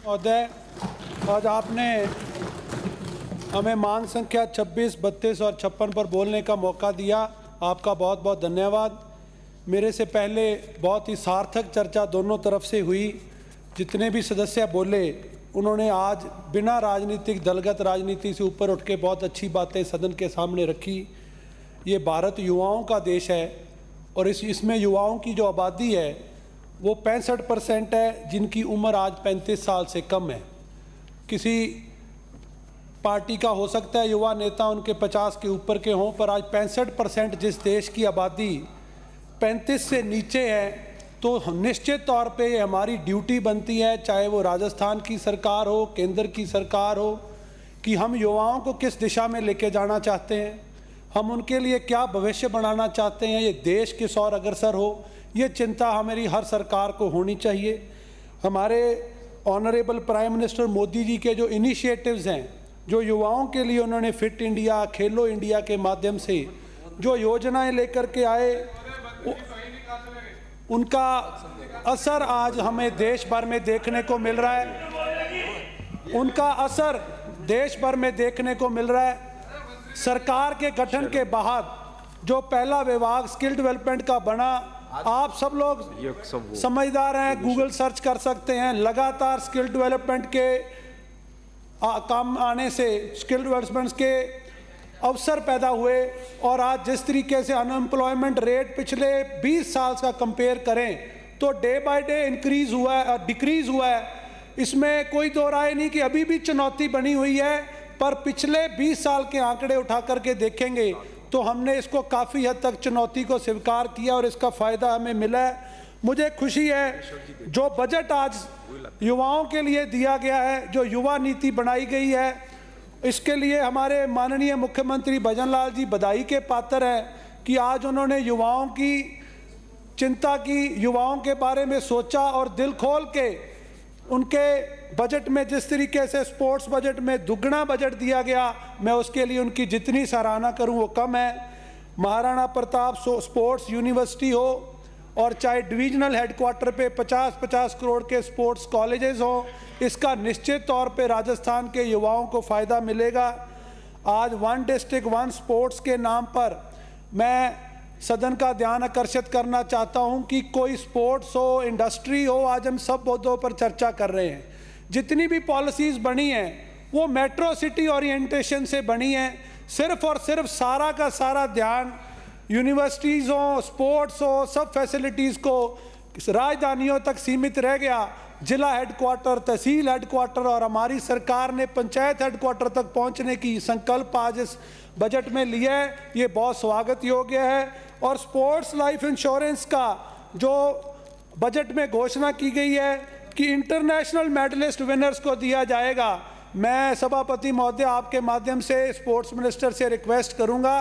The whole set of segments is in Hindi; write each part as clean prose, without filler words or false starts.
महोदय, आज आपने हमें मान संख्या 26, 32 और 56 पर बोलने का मौका दिया। आपका बहुत बहुत धन्यवाद। मेरे से पहले बहुत ही सार्थक चर्चा दोनों तरफ से हुई। जितने भी सदस्य बोले उन्होंने आज बिना राजनीतिक दलगत राजनीति से ऊपर उठ के बहुत अच्छी बातें सदन के सामने रखी। ये भारत युवाओं का देश है और इसमें युवाओं की जो आबादी है वो 65% है, जिनकी उम्र आज 35 साल से कम है। किसी पार्टी का हो सकता है युवा नेता उनके 50 के ऊपर के हों, पर आज 65% जिस देश की आबादी 35 से नीचे है, तो निश्चित तौर पे ये हमारी ड्यूटी बनती है, चाहे वो राजस्थान की सरकार हो, केंद्र की सरकार हो, कि हम युवाओं को किस दिशा में लेके जाना चाहते हैं, हम उनके लिए क्या भविष्य बनाना चाहते हैं, ये देश किस ओर अग्रसर हो, ये चिंता हमारी हर सरकार को होनी चाहिए। हमारे honourable prime minister Modi ji के जो इनिशिएटिव्स हैं, जो युवाओं के लिए उन्होंने फिट इंडिया, खेलो इंडिया के माध्यम से जो योजनाएं लेकर के आए, उनका असर आज हमें देश भर में देखने को मिल रहा है। उनका असर देश भर में देखने को मिल रहा है। सरकार के गठन के बाद जो पहला विभाग स्किल डेवलपमेंट का बना, आप सब लोग समझदार हैं, गूगल सर्च कर सकते हैं। लगातार स्किल डेवलपमेंट के काम आने से स्किल डेवलपमेंट के अवसर पैदा हुए और आज जिस तरीके से अनएम्प्लॉयमेंट रेट पिछले 20 साल का कंपेयर करें तो डे बाय डे इंक्रीज हुआ है, डिक्रीज हुआ है। इसमें कोई दो राय नहीं कि अभी भी चुनौती बनी हुई है, पर पिछले 20 साल के आंकड़े उठा करके देखेंगे तो हमने इसको काफ़ी हद तक चुनौती को स्वीकार किया और इसका फ़ायदा हमें मिला है। मुझे खुशी है जो बजट आज युवाओं के लिए दिया गया है, जो युवा नीति बनाई गई है, इसके लिए हमारे माननीय मुख्यमंत्री भजन लाल जी बधाई के पात्र हैं कि आज उन्होंने युवाओं की चिंता की, युवाओं के बारे में सोचा और दिल खोल के उनके बजट में जिस तरीके से स्पोर्ट्स बजट में दुगना बजट दिया गया, मैं उसके लिए उनकी जितनी सराहना करूं वो कम है। महाराणा प्रताप स्पोर्ट्स यूनिवर्सिटी हो और चाहे डिविजनल हेडक्वार्टर पे 50-50 करोड़ के स्पोर्ट्स कॉलेजेस हों, इसका निश्चित तौर पे राजस्थान के युवाओं को फ़ायदा मिलेगा। आज वन डिस्ट्रिक्ट वन स्पोर्ट्स के नाम पर मैं सदन का ध्यान आकर्षित करना चाहता हूं कि कोई स्पोर्ट्स हो, इंडस्ट्री हो, आज हम सब मुद्दों पर चर्चा कर रहे हैं। जितनी भी पॉलिसीज़ बनी हैं वो मेट्रो सिटी ओरिएंटेशन से बनी हैं। सिर्फ और सिर्फ सारा का सारा ध्यान यूनिवर्सिटीज़ हो, स्पोर्ट्स हो, सब फैसिलिटीज़ को राजधानियों तक सीमित रह गया। जिला हेडक्वार्टर, तहसील हेडक्वार्टर और हमारी सरकार ने पंचायत हेडक्वार्टर तक पहुंचने की संकल्प आज इस बजट में लिया है, ये बहुत स्वागत योग्य है। और स्पोर्ट्स लाइफ इंश्योरेंस का जो बजट में घोषणा की गई है कि इंटरनेशनल मेडलिस्ट विनर्स को दिया जाएगा, मैं सभापति महोदय आपके माध्यम से स्पोर्ट्स मिनिस्टर से रिक्वेस्ट करूंगा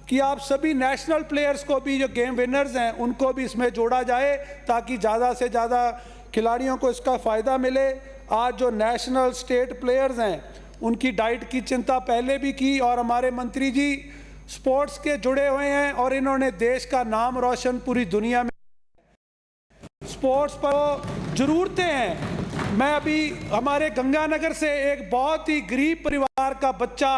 कि आप सभी नेशनल प्लेयर्स को भी, जो गेम विनर्स हैं, उनको भी इसमें जोड़ा जाए ताकि ज़्यादा से ज़्यादा खिलाड़ियों को इसका फ़ायदा मिले। आज जो नेशनल स्टेट प्लेयर्स हैं उनकी डाइट की चिंता पहले भी की और हमारे मंत्री जी स्पोर्ट्स के जुड़े हुए हैं और इन्होंने देश का नाम रोशन पूरी दुनिया में। स्पोर्ट्स पर ज़रूरतें हैं। मैं अभी हमारे गंगानगर से एक बहुत ही गरीब परिवार का बच्चा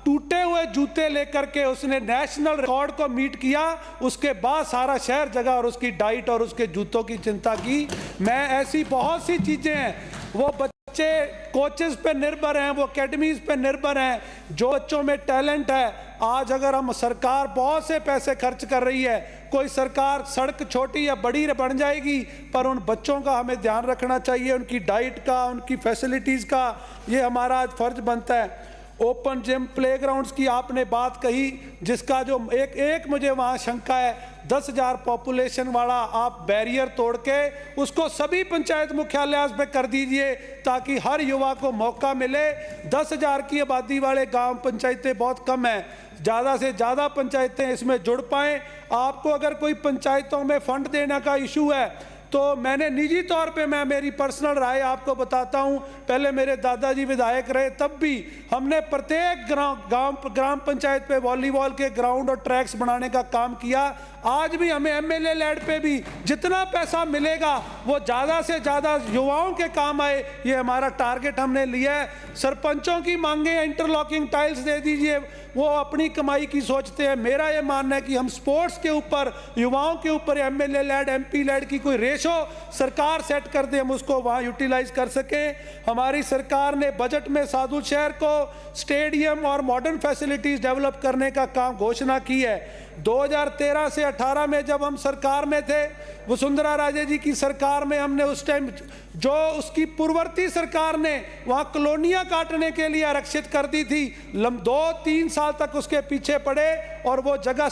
टूटे हुए जूते लेकर के उसने नेशनल रिकॉर्ड को मीट किया, उसके बाद सारा शहर जगा और उसकी डाइट और उसके जूतों की चिंता की। मैं ऐसी बहुत सी चीज़ें हैं, वो बच्चे कोचेस पे निर्भर हैं, वो एकेडमीज पे निर्भर हैं, जो बच्चों में टैलेंट है। आज अगर हम सरकार बहुत से पैसे खर्च कर रही है, कोई सरकार सड़क छोटी या बड़ी बन जाएगी, पर उन बच्चों का हमें ध्यान रखना चाहिए, उनकी डाइट का, उनकी फैसिलिटीज़ का, ये हमारा आज फर्ज बनता है। ओपन जिम, प्लेग्राउंड्स की आपने बात कही, जिसका जो एक मुझे वहाँ शंका है, 10,000 पॉपुलेशन वाला आप बैरियर तोड़ के उसको सभी पंचायत मुख्यालय पे कर दीजिए ताकि हर युवा को मौका मिले। 10,000 की आबादी वाले गांव पंचायतें बहुत कम हैं, ज़्यादा से ज़्यादा पंचायतें इसमें जुड़ पाएँ। आपको अगर कोई पंचायतों में फंड देने का इशू है तो मैंने निजी तौर पे, मैं मेरी पर्सनल राय आपको बताता हूँ, पहले मेरे दादाजी विधायक रहे तब भी हमने प्रत्येक ग्राम पंचायत पे वॉलीबॉल के ग्राउंड और ट्रैक्स बनाने का काम किया। आज भी हमें एमएलए लैड पे भी जितना पैसा मिलेगा वो ज़्यादा से ज़्यादा युवाओं के काम आए, ये हमारा टारगेट हमने लिया है। सरपंचों की मांगे इंटरलॉकिंग टाइल्स दे दीजिए, वो अपनी कमाई की सोचते हैं। मेरा ये मानना है कि हम स्पोर्ट्स के ऊपर, युवाओं के ऊपर एमएलए लैड, एमपी लैड की कोई रेशो सरकार सेट कर दे, हम उसको वहाँ यूटिलाइज कर सकें। हमारी सरकार ने बजट में साधु शहर को स्टेडियम और मॉडर्न फैसिलिटीज़ डेवलप करने का काम घोषणा की है। 2013 से 18 में जब हम सरकार में थे, वसुंधरा राजे जी की सरकार में, हमने उस टाइम जो उसकी पूर्ववर्ती सरकार ने वहाँ कॉलोनियाँ काटने के लिए आरक्षित कर दी थी, 2-3 साल तक उसके पीछे पड़े और वो जगह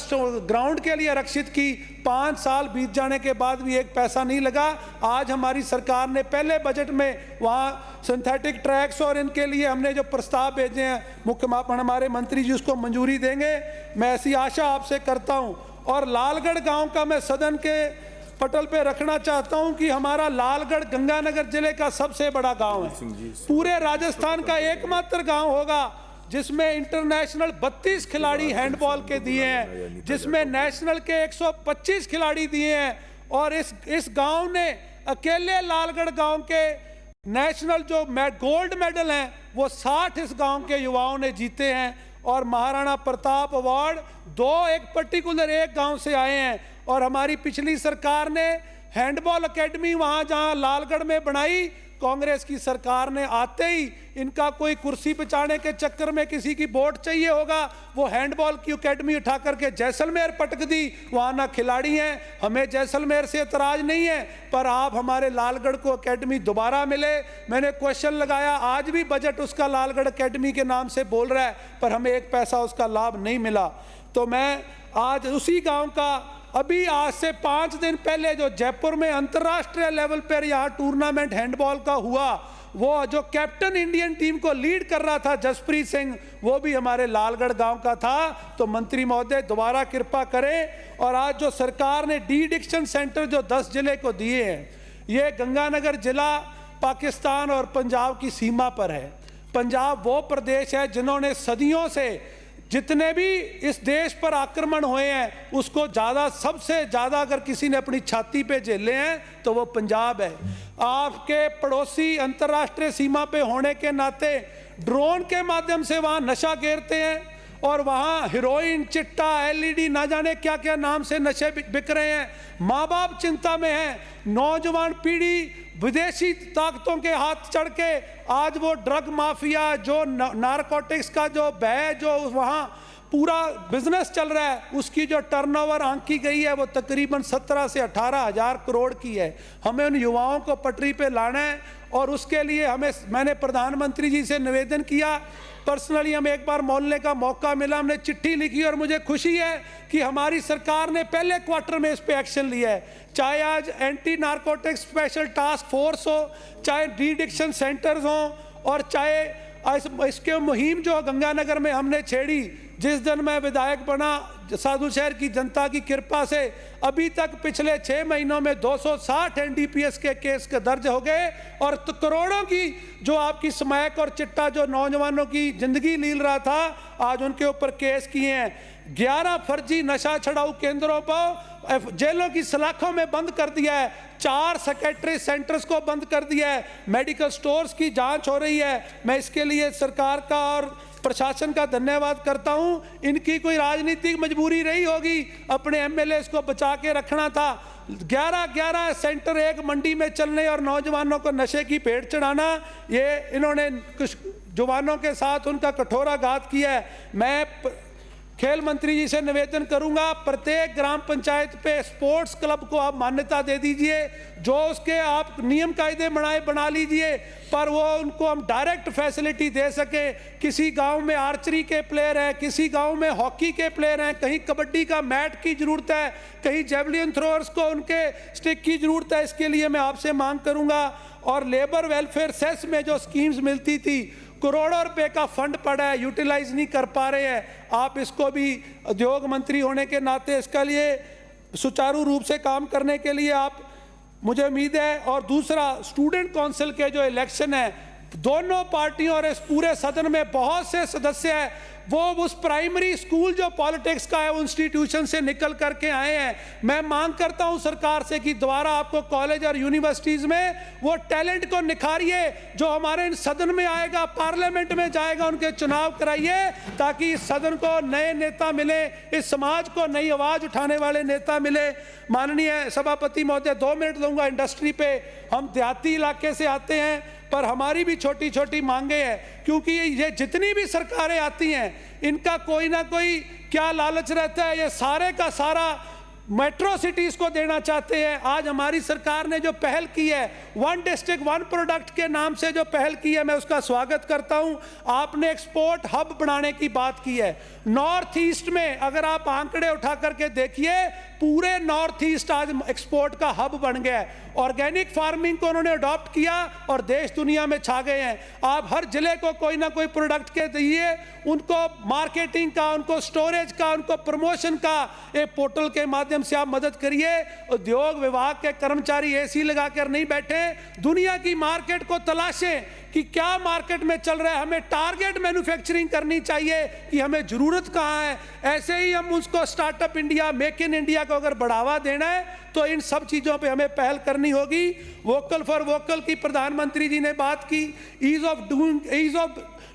ग्राउंड के लिए आरक्षित की। 5 साल बीत जाने के बाद भी एक पैसा नहीं लगा। आज हमारी सरकार ने पहले बजट में वहाँ सिंथेटिक ट्रैक्स और इनके लिए हमने जो प्रस्ताव भेजे हैं, हमारे मंत्री जी उसको मंजूरी देंगे, मैं ऐसी आशा आपसे करता हूँ। और लालगढ़ गांव का मैं सदन के पटल पे रखना चाहता हूं कि हमारा लालगढ़ गंगानगर जिले का सबसे बड़ा गांव है, पूरे राजस्थान का एकमात्र गांव होगा जिसमें इंटरनेशनल 32 खिलाड़ी हैंडबॉल के दिए हैं, जिसमें नेशनल के 125 खिलाड़ी दिए हैं। और इस गांव ने अकेले लालगढ़ गांव के नेशनल जो गोल्ड मेडल हैं वो 60 इस गांव के युवाओं ने जीते हैं। और महाराणा प्रताप अवार्ड 2 एक पर्टिकुलर एक गांव से आए हैं। और हमारी पिछली सरकार ने हैंडबॉल एकेडमी वहां जहां लालगढ़ में बनाई, कांग्रेस की सरकार ने आते ही इनका कोई कुर्सी बचाने के चक्कर में किसी की वोट चाहिए होगा, वो हैंडबॉल की एकेडमी उठा करके जैसलमेर पटक दी। वहाँ ना खिलाड़ी हैं, हमें जैसलमेर से एतराज़ नहीं है, पर आप हमारे लालगढ़ को एकेडमी दोबारा मिले। मैंने क्वेश्चन लगाया, आज भी बजट उसका लालगढ़ एकेडमी के नाम से बोल रहा है, पर हमें एक पैसा उसका लाभ नहीं मिला। तो मैं आज उसी गाँव का, अभी आज से 5 दिन पहले जो जयपुर में अंतर्राष्ट्रीय लेवल पर यहाँ टूर्नामेंट हैंडबॉल का हुआ, वो जो कैप्टन इंडियन टीम को लीड कर रहा था जसप्रीत सिंह, वो भी हमारे लालगढ़ गांव का था। तो मंत्री महोदय दोबारा कृपा करें। और आज जो सरकार ने डी एडिक्शन सेंटर जो 10 जिले को दिए हैं, ये गंगानगर जिला पाकिस्तान और पंजाब की सीमा पर है। पंजाब वो प्रदेश है जिन्होंने सदियों से जितने भी इस देश पर आक्रमण हुए हैं उसको ज़्यादा, सबसे ज़्यादा अगर किसी ने अपनी छाती पे झेले हैं तो वो पंजाब है। आपके पड़ोसी अंतर्राष्ट्रीय सीमा पे होने के नाते ड्रोन के माध्यम से वहाँ नशा घेरते हैं और वहाँ हेरोइन, चिट्टा, एलईडी, ना जाने क्या क्या नाम से नशे बिक रहे हैं। माँ बाप चिंता में हैं, नौजवान पीढ़ी विदेशी ताकतों के हाथ चढ़ के आज वो ड्रग माफिया, जो नारकोटिक्स का जो भय, जो वहाँ पूरा बिजनेस चल रहा है, उसकी जो टर्नओवर आंकी गई है वो तकरीबन 17 से 18 हज़ार करोड़ की है। हमें उन युवाओं को पटरी पे लाना है और उसके लिए मैंने प्रधानमंत्री जी से निवेदन किया। पर्सनली हमें एक बार मोहल्ले का मौका मिला, हमने चिट्ठी लिखी और मुझे खुशी है कि हमारी सरकार ने पहले क्वार्टर में इस पे एक्शन लिया है। चाहे आज anti narcotics special task force हो, चाहे डी एडिक्शन सेंटर्स हों, और चाहे इसके मुहिम जो गंगानगर में हमने छेड़ी, जिस दिन मैं विधायक बना, साधु शहर की जनता की कृपा से अभी तक पिछले 6 महीनों में 260 एनडीपीएस के केस दर्ज हो गए और तो करोड़ों की जो आपकी स्मैक और चिट्टा जो नौजवानों की जिंदगी लील रहा था, आज उनके ऊपर केस किए हैं। 11 फर्जी नशा छड़ाऊ केंद्रों पर जेलों की सलाखों में बंद कर दिया है। 4 सेकेटरी सेंटर्स को बंद कर दिया है। मेडिकल स्टोर्स की जांच हो रही है। मैं इसके लिए सरकार का और प्रशासन का धन्यवाद करता हूं। इनकी कोई राजनीतिक मजबूरी रही होगी, अपने एमएलए को बचा के रखना था। 11 सेंटर एक मंडी में चलने और नौजवानों को नशे की भेंट चढ़ाना, ये इन्होंने कुछ जवानों के साथ उनका कठोराघात किया है। मैं खेल मंत्री जी से निवेदन करूंगा, प्रत्येक ग्राम पंचायत पे स्पोर्ट्स क्लब को आप मान्यता दे दीजिए, जो उसके आप नियम कायदे बना लीजिए, पर वो उनको हम डायरेक्ट फैसिलिटी दे सके। किसी गांव में आर्चरी के प्लेयर हैं, किसी गांव में हॉकी के प्लेयर हैं, कहीं कबड्डी का मैट की जरूरत है, कहीं जेवलिन थ्रोअर्स को उनके स्टिक की जरूरत है। इसके लिए मैं आपसे मांग करूंगा। और लेबर वेलफेयर सेस में जो स्कीम्स मिलती थी, करोड़ों रुपए का फंड पड़ा है, यूटिलाइज नहीं कर पा रहे हैं। आप इसको भी उद्योग मंत्री होने के नाते इसका लिए सुचारू रूप से काम करने के लिए आप, मुझे उम्मीद है। और दूसरा, स्टूडेंट काउंसिल के जो इलेक्शन है, दोनों पार्टियों और इस पूरे सदन में बहुत से सदस्य हैं, वो उस प्राइमरी स्कूल जो पॉलिटिक्स का है इंस्टीट्यूशन से निकल करके आए हैं। मैं मांग करता हूं सरकार से कि दोबारा आपको कॉलेज और यूनिवर्सिटीज में वो टैलेंट को निखारिए जो हमारे सदन में आएगा, पार्लियामेंट में जाएगा, उनके चुनाव कराइए ताकि इस सदन को नए नेता मिले, इस समाज को नई आवाज उठाने वाले नेता मिले। माननीय सभापति महोदय, 2 मिनट दूंगा इंडस्ट्री पे। हम देहाती इलाके से आते हैं पर हमारी भी छोटी छोटी मांगे हैं, क्योंकि ये जितनी भी सरकारें आती हैं इनका कोई ना कोई क्या लालच रहता है, ये सारे का सारा मेट्रो सिटीज को देना चाहते हैं। आज हमारी सरकार ने जो पहल की है, 1 डिस्ट्रिक्ट 1 प्रोडक्ट के नाम से जो पहल की है, मैं उसका स्वागत करता हूं। आपने एक्सपोर्ट हब बनाने की बात की है। नॉर्थ ईस्ट में अगर आप आंकड़े उठा करके देखिए, पूरे नॉर्थ ईस्ट आज एक्सपोर्ट का हब बन गया है। ऑर्गेनिक फार्मिंग को उन्होंने अडॉप्ट किया और देश दुनिया में छा गए हैं। आप हर जिले को कोई ना कोई प्रोडक्ट के दिए, उनको मार्केटिंग का, उनको स्टोरेज का, उनको प्रमोशन का एक पोर्टल के माध्यम से आप मदद करिए। उद्योग विभाग के कर्मचारी एसी लगाकर नहीं बैठे, दुनिया की मार्केट को तलाशें कि क्या मार्केट में चल रहा है। हमें टारगेट मैन्युफैक्चरिंग करनी चाहिए कि हमें जरूरत कहाँ है। ऐसे ही हम उसको startup India, make in India को अगर बढ़ावा देना है तो इन सब चीजों पे हमें पहल करनी होगी। वोकल फॉर वोकल की प्रधानमंत्री जी ने बात की, ईज ऑफ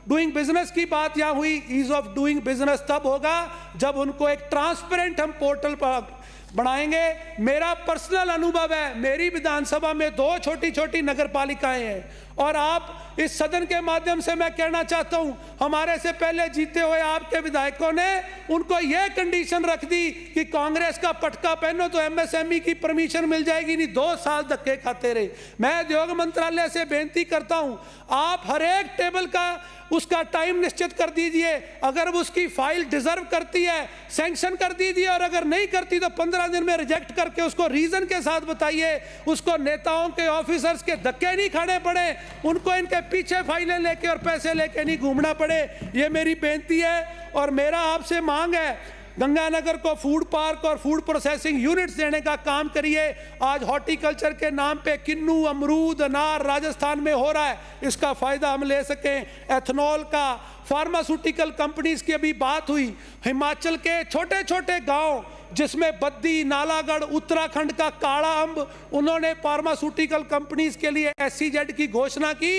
डूइंग बिजनेस की बात यहां हुई। ईज ऑफ डूइंग बिजनेस तब होगा जब उनको एक ट्रांसपेरेंट हम पोर्टल पर बनाएंगे। मेरा पर्सनल अनुभव है, मेरी विधानसभा में 2 छोटी छोटी नगर पालिकाएं हैं और आप इस सदन के माध्यम से मैं कहना चाहता हूं, हमारे से पहले जीते हुए आपके विधायकों ने उनको यह कंडीशन रख दी कि कांग्रेस का पटका पहनो तो एमएसएमई की परमिशन मिल जाएगी, नहीं 2 साल धक्के खाते रहे। मैं उद्योग मंत्रालय से बेनती करता हूं, आप हर एक टेबल का उसका टाइम निश्चित कर दीजिए। अगर उसकी फाइल डिजर्व करती है सैंक्शन कर दीजिए, और अगर नहीं करती तो 15 दिन में रिजेक्ट करके उसको रीजन के साथ बताइए। उसको नेताओं के, ऑफिसर्स के धक्के नहीं खाने पड़े, उनको इनके पीछे फाइलें लेके और पैसे लेके नहीं घूमना पड़े। ये मेरी बेनती है और मेरा आपसे मांग है, गंगानगर को फूड पार्क और फूड प्रोसेसिंग यूनिट्स देने का काम करिए। आज हॉर्टिकल्चर के नाम पे किन्नू, अमरूद, अनार राजस्थान में हो रहा है, इसका फायदा हम ले सकें। एथनॉल का, फार्मास्यूटिकल कंपनीज की अभी बात हुई, हिमाचल के छोटे छोटे गांव जिसमें बद्दी, नालागढ़, उत्तराखंड का काड़ा अम्ब, उन्होंने फार्मास्यूटिकल कंपनीज के लिए SEZ की घोषणा की।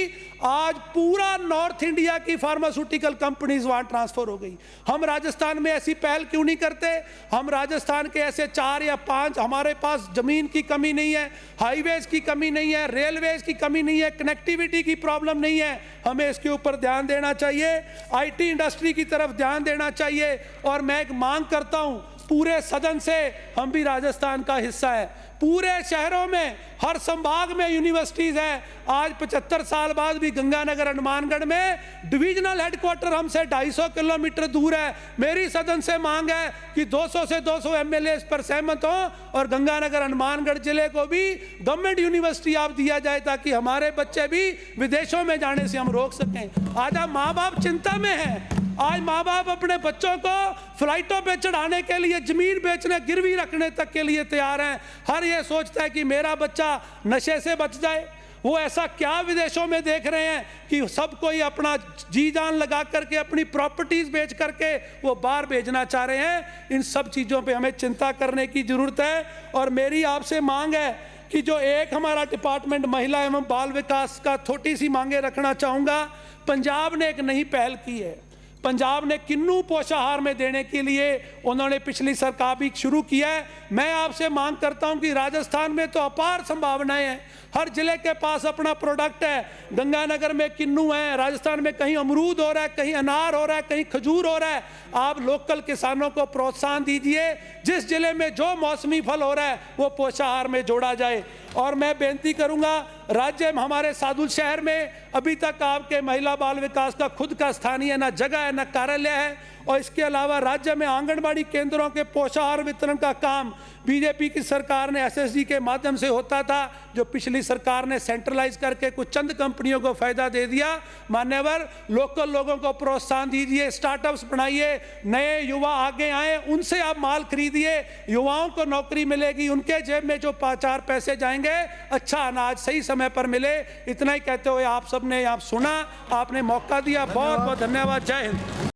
आज पूरा नॉर्थ इंडिया की फार्मास्यूटिकल कंपनीज वहां ट्रांसफर हो गई। हम राजस्थान में ऐसी पहल क्यों नहीं करते? हम राजस्थान के ऐसे 4 या 5, हमारे पास जमीन की कमी नहीं है, हाईवेज की कमी नहीं है, रेलवेज की कमी नहीं है, कनेक्टिविटी की प्रॉब्लम नहीं है। हमें इसके ऊपर ध्यान देना चाहिए, IT इंडस्ट्री की तरफ ध्यान देना चाहिए। और मैं एक मांग करता हूं पूरे सदन से, हम भी राजस्थान का हिस्सा है, पूरे शहरों में, हर संभाग में यूनिवर्सिटीज है। आज 75 साल बाद भी गंगानगर, हनुमानगढ़ में डिविजनल हेडक्वार्टर हमसे 250 किलोमीटर दूर है। मेरी सदन से मांग है कि 200 से 200 MLA इस पर सहमत हो और गंगानगर, हनुमानगढ़ जिले को भी गवर्नमेंट यूनिवर्सिटी आप दिया जाए ताकि हमारे बच्चे भी विदेशों में जाने से हम रोक सकें। आज माँ बाप चिंता में हैं, आज माँ बाप अपने बच्चों को फ्लाइटों पे चढ़ाने के लिए, जमीन बेचने, गिरवी रखने तक के लिए तैयार हैं। हर ये सोचता है कि मेरा बच्चा नशे से बच जाए। वो ऐसा क्या विदेशों में देख रहे हैं कि सब कोई अपना जी जान लगा करके, अपनी प्रॉपर्टीज बेच करके वो बाहर भेजना चाह रहे हैं। इन सब चीज़ों पे हमें चिंता करने की जरूरत है। और मेरी आपसे मांग है कि जो एक हमारा डिपार्टमेंट महिला एवं बाल विकास का छोटी सी मांगे रखना चाहूँगा। पंजाब ने एक नई पहल की है, पंजाब ने किन्नू पोषाहार में देने के लिए उन्होंने पिछली सरकार भी शुरू किया है। मैं आपसे मांग करता हूं कि राजस्थान में तो अपार संभावनाएं हैं, हर जिले के पास अपना प्रोडक्ट है। गंगानगर में किन्नू है, राजस्थान में कहीं अमरूद हो रहा है, कहीं अनार हो रहा है, कहीं खजूर हो रहा है। आप लोकल किसानों को प्रोत्साहन दीजिए, जिस जिले में जो मौसमी फल हो रहा है वो पोषाहार में जोड़ा जाए। और मैं बेनती करूंगा, राज्य में हमारे सादुल शहर में अभी तक आपके महिला बाल विकास का खुद का स्थानीय न जगह है न कार्यालय है। और इसके अलावा राज्य में आंगनबाड़ी केंद्रों के पोषाहार वितरण का काम बीजेपी की सरकार ने SSG के माध्यम से होता था, जो पिछली सरकार ने सेंट्रलाइज करके कुछ चंद कंपनियों को फायदा दे दिया। मान्यवर, लोकल लोगों को प्रोत्साहन दीजिए, स्टार्टअप्स बनाइए, नए युवा आगे आए, उनसे आप माल खरीदिए, युवाओं को नौकरी मिलेगी, उनके जेब में जो 4 पैसे जाएंगे, अच्छा अनाज सही समय पर मिले। इतना ही कहते हुए आप सब आपने आप सुना, आपने मौका दिया, बहुत बहुत धन्यवाद। जय हिंद।